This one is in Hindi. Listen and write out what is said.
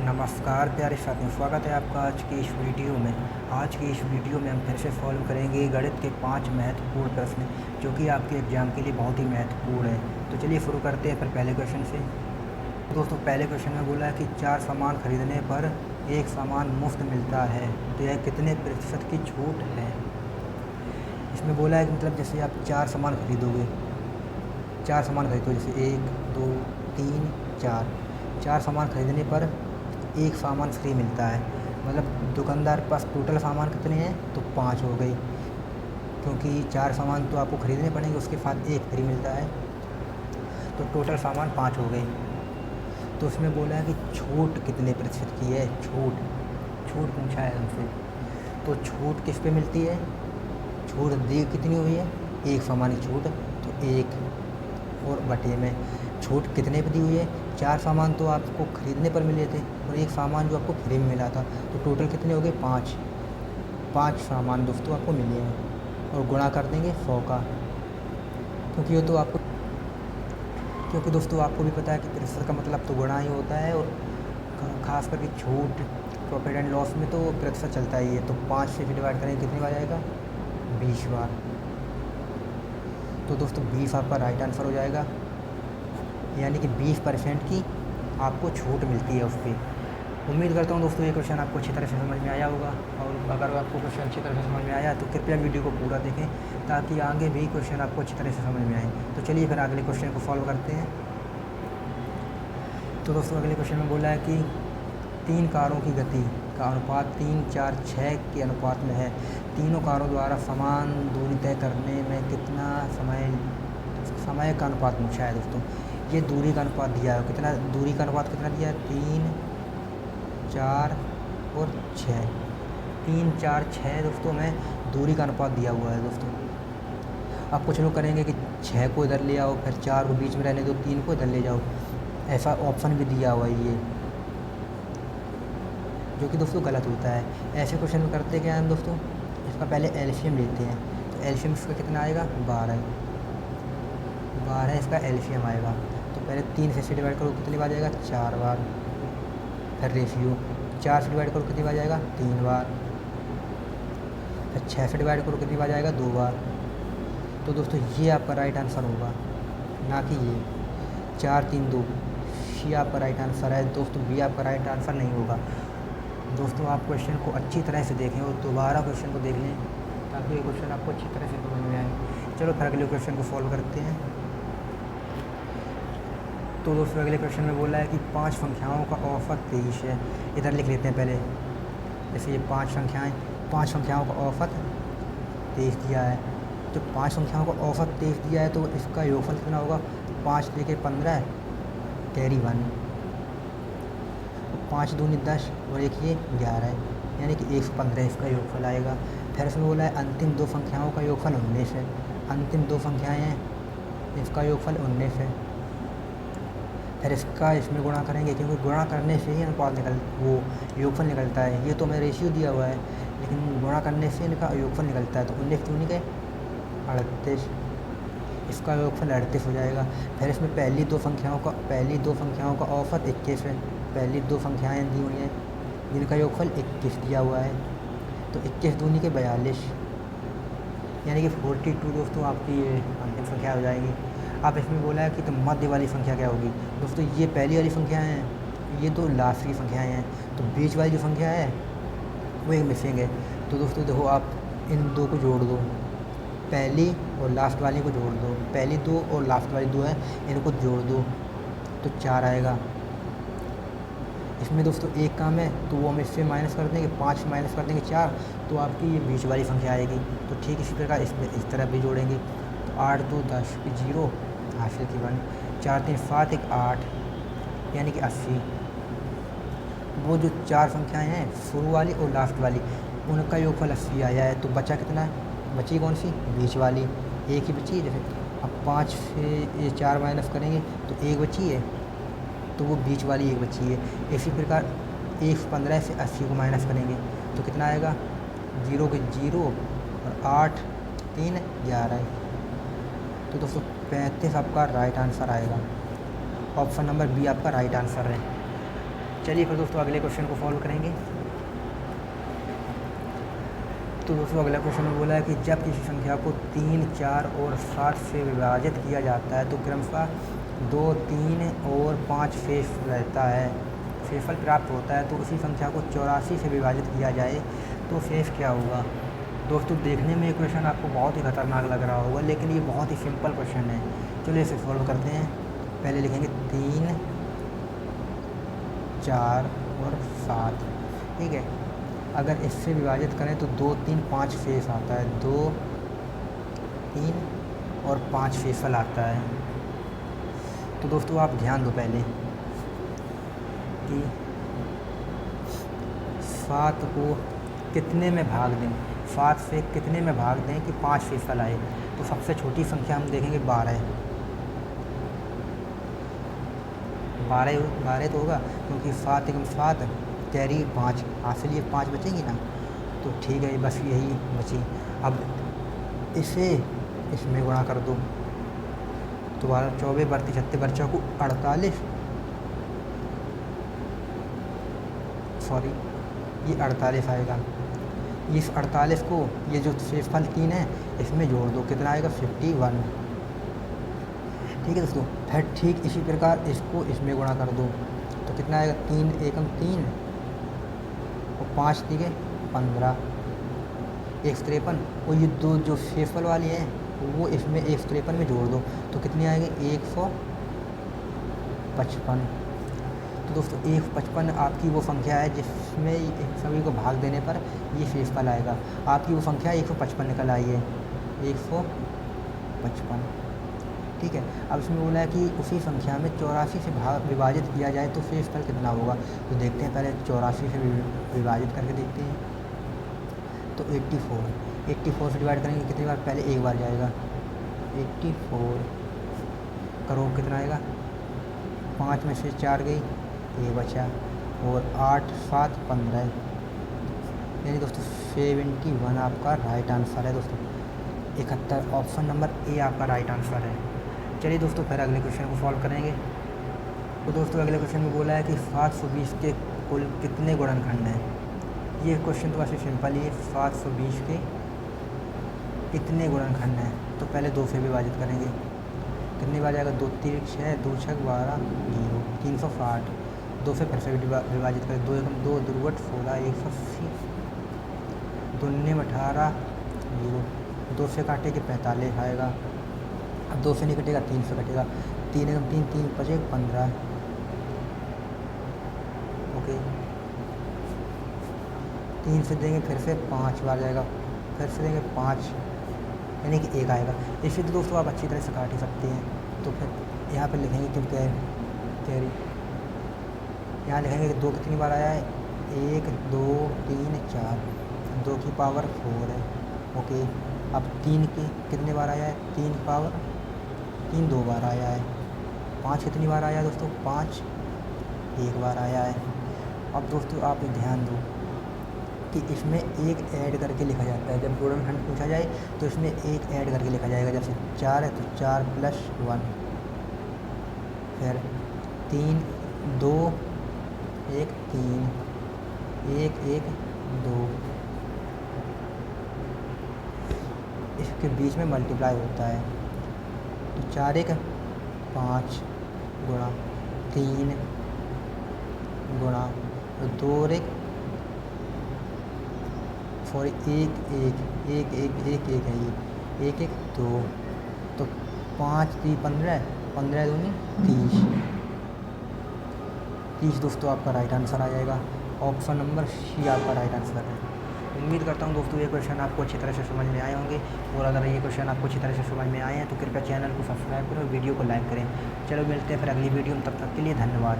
नमस्कार प्यारे साथियों, स्वागत है आपका आज की इस वीडियो में। आज की इस वीडियो में हम फिर से सॉल्व करेंगे गणित के 5 महत्वपूर्ण प्रश्न जो कि आपके एग्ज़ाम के लिए बहुत ही महत्वपूर्ण है। तो चलिए शुरू करते हैं फिर पहले क्वेश्चन से। दोस्तों, पहले क्वेश्चन में बोला है कि 4 सामान खरीदने पर एक सामान मुफ्त मिलता है, तो यह कितने प्रतिशत की छूट है। इसमें बोला है कि मतलब जैसे आप 4 सामान खरीदोगे, 4 सामान खरीदो, जैसे 1 2 3 4 सामान खरीदने पर एक सामान फ्री मिलता है। मतलब दुकानदार के पास टोटल सामान कितने हैं, तो 5 हो गए, क्योंकि 4 सामान तो आपको ख़रीदने पड़ेंगे, उसके साथ एक फ्री मिलता है, तो टोटल सामान 5 हो गए। तो उसमें बोला है कि छूट कितने प्रतिशत की है। छूट पूछा है हमसे, तो छूट किस पे मिलती है। छूट दी कितनी हुई है, एक सामान की छूट, तो 1 और बटे में छूट कितने पर दी हुई है। 4 सामान तो आपको ख़रीदने पर मिले थे और एक सामान जो आपको फ्री में मिला था, तो टोटल कितने हो गए, 5 सामान दोस्तों आपको मिले हैं। और गुणा कर देंगे 100 का, क्योंकि ये तो आपको क्योंकि दोस्तों आपको भी पता है कि प्रतिशत का मतलब तो गुणा ही होता है, और ख़ास करके छूट, प्रॉफिट एंड लॉस में तो प्रतिशत चलता ही है। तो 5 से डिवाइड करेंगे कितनी बार आएगा, 20 बार। तो दोस्तों 20 आपका राइट आंसर हो जाएगा, यानी कि 20% की आपको छूट मिलती है उस पर। उम्मीद करता हूँ दोस्तों ये क्वेश्चन आपको अच्छी तरह से समझ में आया होगा, और अगर आपको क्वेश्चन अच्छी तरह से समझ में आया तो कृपया वीडियो को पूरा देखें, ताकि आगे भी क्वेश्चन आपको अच्छी तरह से समझ में आए। तो चलिए फिर अगले क्वेश्चन को सॉल्व करते हैं। तो दोस्तों अगले क्वेश्चन में बोला है कि 3 कारों की गति का अनुपात 3 4 6 के अनुपात में है। तीनों कारों द्वारा समान दूरी तय करने में कितना समय का अनुपात पूछा है। दोस्तों ये दूरी का अनुपात दिया है, कितना दूरी का अनुपात कितना दिया है, 3 4 और 6। 3 4 6 दोस्तों में दूरी का अनुपात दिया हुआ है। दोस्तों आप कुछ लोग करेंगे कि 6 को इधर ले आओ, फिर 4 को बीच में रहने दो, 3 को इधर ले जाओ, ऐसा ऑप्शन भी दिया हुआ है ये, जो कि दोस्तों गलत होता है। ऐसे क्वेश्चन में करते क्या हैं दोस्तों, इसका पहले एलसीएम लेते हैं। तो एलसीएम इसका कितना आएगा, 12 इसका एलसीएम आएगा। तो पहले 3 से डिवाइड करो, कितनी बार जाएगा, 4 बार। फिर रेशियो 4 से डिवाइड करो, कितनी बार जाएगा, 3 बार। फिर 6 से डिवाइड करो, कितनी बार जाएगा, 2 बार। तो दोस्तों ये आपका राइट आंसर होगा, ना कि ये 4 3 2। सी आपका राइट आंसर है दोस्तों, बी आपका राइट आंसर नहीं होगा। दोस्तों आप क्वेश्चन को अच्छी तरह से देखें और दोबारा क्वेश्चन को देख लें, ताकि ये क्वेश्चन आपको अच्छी तरह से समझ में आए। चलो फिर अगले क्वेश्चन को सॉल्व करते हैं। तो दोस्तों अगले क्वेश्चन में बोला है कि 5 संख्याओं का औसत 23 है। इधर लिख लेते हैं पहले, जैसे ये 5 संख्याओं का औसत 23 दिया है। तो 5 संख्याओं का औसत 23 दिया है, तो इसका योगफल कितना होगा, 5 लेके 15 कैरी 1, 5 दूनी 10 और एक ये 11 है, यानी कि 115 इसका योगफल आएगा। फिर इसमें बोला है अंतिम 2 संख्याओं का योगफल 19 है। अंतिम 2 संख्याएँ हैं, इसका योगफल 19 है। फिर इसका इसमें गुणा करेंगे, क्योंकि गुणा करने से ही अनुपात वो योगफल निकलता है। ये तो हमें रेशियो दिया हुआ है, लेकिन गुणा करने से इनका योगफल निकलता है। तो 19 दूनी के 38, इसका योगफल 38 हो जाएगा। फिर इसमें पहली दो संख्याओं का औसत 21 है। पहली 2 संख्याएँ दी हुई हैं, जिनका योगफल 21 दिया हुआ है। तो 21 दूनी के 42, यानी कि 42 दोस्तों आपकी ये अंतिम संख्या हो जाएगी। अब इसमें बोला है कि तो मध्य वाली संख्या क्या होगी। दोस्तों ये पहली वाली संख्याएँ हैं, ये तो लास्ट की संख्याएँ हैं, तो बीच वाली जो संख्या है वो एक मिसिंग है। तो दोस्तों देखो, आप इन 2 को जोड़ दो, पहली और लास्ट वाली को जोड़ दो, पहली 2 और लास्ट वाली 2 है, इनको जोड़ दो तो 4 आएगा। इसमें दोस्तों एक काम है, तो वो हम इससे माइनस कर देंगे, 5 से माइनस कर देंगे 4, तो आपकी ये बीच वाली संख्या आएगी। तो ठीक इसी प्रकार इसमें इस तरह भी जोड़ेंगे, तो 8 2 10 0 हासिल की 1, 4 3 7 1 8, यानी कि 80। वो जो 4 संख्याएँ हैं, शुरू वाली और लास्ट वाली, उनका योगफल 80 आया है। तो बचा कितना, बची कौन सी, बीच वाली, एक ही बची है। जैसे अब 5 से ये 4 माइनस करेंगे तो 1 बची है, तो वो बीच वाली 1 बची है। इसी प्रकार 115 से 80 को माइनस करेंगे तो कितना आएगा, 0 के 0 और 8 3 11 है। तो दोस्तों 35 आपका राइट आंसर आएगा। ऑप्शन नंबर बी आपका राइट आंसर है। चलिए फिर दोस्तों अगले क्वेश्चन को सॉल्व करेंगे। तो दोस्तों अगला क्वेश्चन में बोला है कि जब किसी संख्या को 3, 4 और 7 से विभाजित किया जाता है तो क्रमशः 2, 3 और 5 शेष रहता है, शेषफल प्राप्त होता है, तो उसी संख्या को 84 से विभाजित किया जाए तो शेष क्या होगा। दोस्तों देखने में ये क्वेश्चन आपको बहुत ही खतरनाक लग रहा होगा, लेकिन ये बहुत ही सिंपल क्वेश्चन है। चलिए इसे सॉल्व करते हैं। पहले लिखेंगे 3, 4 और 7, ठीक है। अगर इससे विभाजित करें तो 2, 3, 5 शेष आता है, 2, 3 और 5 शेषफल आता है। तो दोस्तों आप ध्यान दो पहले कि 7 को कितने में भाग दें, 7 से कितने में भाग दें कि 5 शेषफल आए। तो सबसे छोटी संख्या हम देखेंगे 12, 12 तो होगा, क्योंकि 7 एकम 7 कैरी 5, हासिल ये 5 बचेंगी ना, तो ठीक है बस यही बची। अब इसे इसमें गुणा कर दो, तो 12, 24, 32, 36, 32 48, सॉरी ये 48 आएगा। इस 48 को ये जो शेषफल 3 है इसमें जोड़ दो, कितना आएगा 51, ठीक है दोस्तों। फिर ठीक इसी प्रकार इसको इसमें गुणा कर दो, तो कितना आएगा 3 एकम 3 और 5 3 15, 153, और ये दो जो शेषफल वाली है वो इसमें 153 में जोड़ दो, तो कितनी आएगी 155। तो दोस्तों 155 आपकी वो संख्या है जिसमें सभी को भाग देने पर ये शेषफल आएगा। आपकी वो संख्या 155 निकल आई है, 155, ठीक है। अब इसमें बोला है कि उसी संख्या में 84 से विभाजित किया जाए तो शेषफल कितना होगा। तो देखते हैं, पहले 84 से विभाजित करके देखते हैं। तो 84 से डिवाइड करेंगे कितनी बार, पहले एक बार जाएगा, 84 करो कितना आएगा, 5 में से 4 गई, ये बचा, और 8, 7, 15, यानी दोस्तों 71 आपका राइट आंसर है दोस्तों। 71 ऑप्शन नंबर ए आपका राइट आंसर है। चलिए दोस्तों फिर अगले क्वेश्चन को सॉल्व करेंगे। तो दोस्तों अगले क्वेश्चन में बोला है कि 720 के कुल कितने गुणनखंड हैं। ये क्वेश्चन तो वैसे सिंपल ही है, 720 के कितने गुणनखंड हैं। तो पहले 2 से विभाजित करेंगे, कितनी बार जाएगा, 2 3 6, 2 6 12, 0, 360। 2 से फिर से विभाजित करें, 2 एकम 2, 2 8 16, 180, 2 9 18, 0, 2 से काटेंगे 45 आएगा। अब 2 से नहीं कटेगा, 3 से कटेगा, 3 एकम 3, 3 5 15, ओके। 3 से देंगे फिर से 5 बार जाएगा, फिर से देंगे 5, यानी कि 1 आएगा। इसे तो दोस्तों आप अच्छी तरह से काट ही सकते हैं। तो फिर यहाँ पर लिखेंगे क्यों कैरी, यहाँ लिखेंगे कि 2 कितनी बार आया है, 1 2 3 4, 2 की पावर 4 है, ओके। अब 3 की कितने बार आया है, 3 की पावर 3 2 बार आया है। 5 कितनी बार आया है दोस्तों, 5 1 बार आया है। अब दोस्तों आप ध्यान दो कि इसमें 1 ऐड करके लिखा जाता है। जब गुणनखंड पूछा जाए तो इसमें 1 ऐड करके लिखा जाएगा। जैसे 4 है तो 4 + 1, फिर 3 2 1 3, 1 1 2, इसके बीच में मल्टीप्लाई होता है। तो 4 1 5 गुणा 3 गुणा 2 1 सॉरी 1 1 1 1 1 1 है ये, 1 1 2, तो 5 3 15, 15 दूनी 30 दोस्तों आपका राइट आंसर आ जाएगा। ऑप्शन नंबर सी आपका राइट आंसर है। उम्मीद करता हूँ दोस्तों ये क्वेश्चन आपको अच्छी तरह से समझ में आए होंगे, और अगर ये क्वेश्चन आपको अच्छी तरह से समझ में आए हैं तो कृपया चैनल को सब्सक्राइब करें और वीडियो को लाइक करें। चलो मिलते हैं फिर अगली वीडियो में, तब तक के लिए धन्यवाद।